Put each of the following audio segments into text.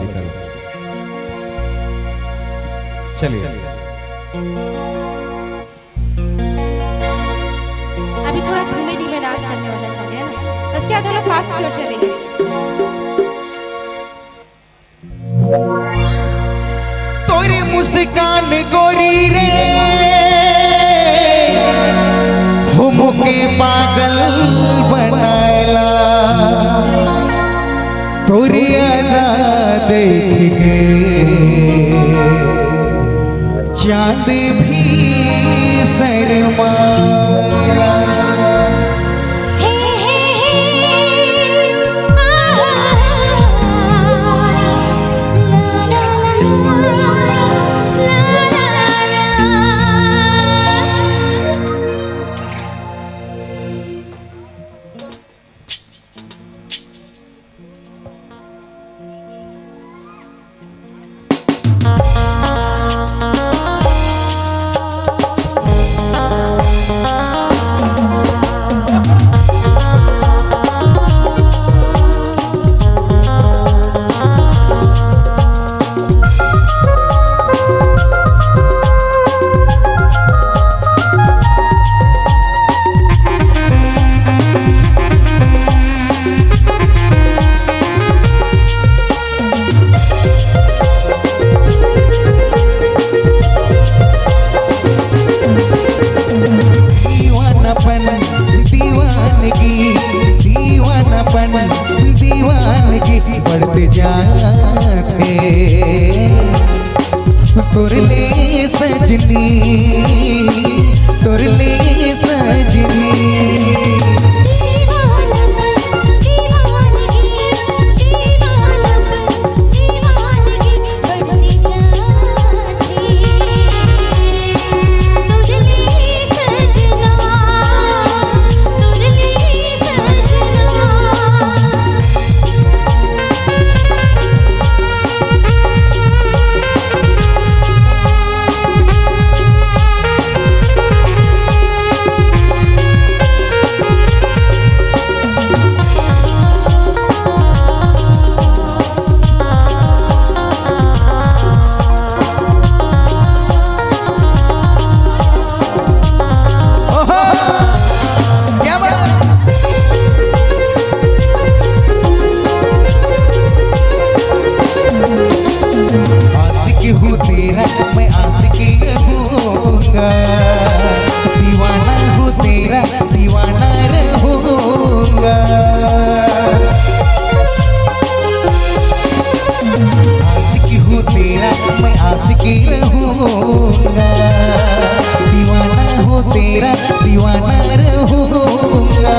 मर्जी करो। चलिए अभी थोड़ा धीमे धीमे डांस करने वाला सॉन्ग है ना, बस क्या थोड़ा फास्ट की ओर चलेंगे। तोरी मुस्कान गोरी रे हमके पागल बनाएला, तोरी अदा देख के चांद भी शर्माएला। बढ़ते जाते तुरले सजनी, तुरले सजनी। मैं आशिकी रहूंगा, दीवाना हूँ तेरा, दीवाना रहूंगा। आशिकी हूँ तेरा, मैं आशिकी रहूंगा, दीवाना हूँ तेरा, दीवाना रहूंगा।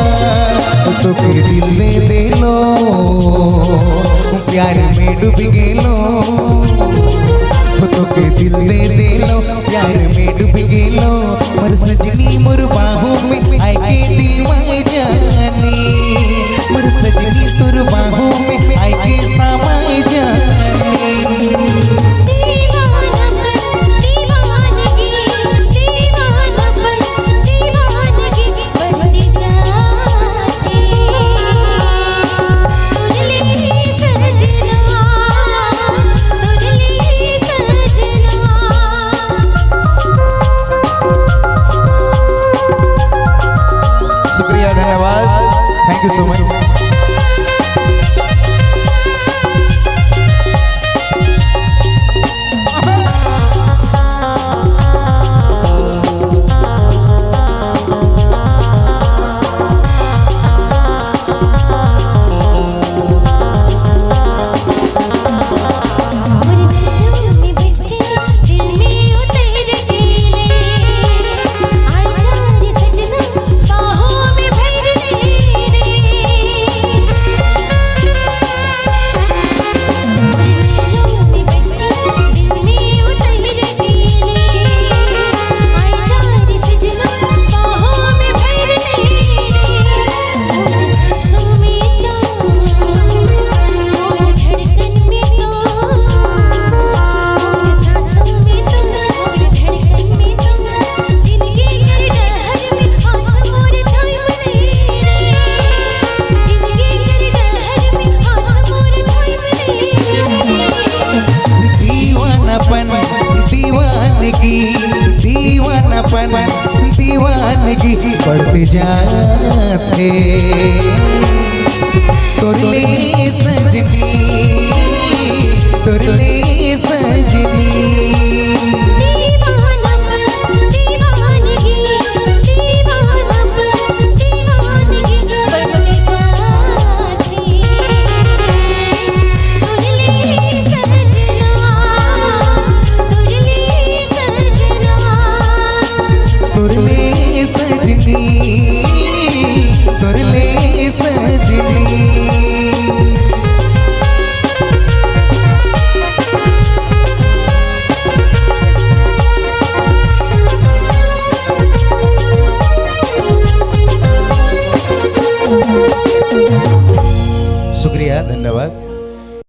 तो फिर दिल में दे लो, प्यार में डूब गेलो, तो के दिल में दे लो, प्यार में डूब गेलो। मर सजनी मोर बाहों में आए के दीवाए जानी, मर सजनी तुर बाहों में आए के समाए जानी। शुक्रिया, धन्यवाद, थैंक यू सो मच। बढ़ते जाते तोरले सजनी तोरले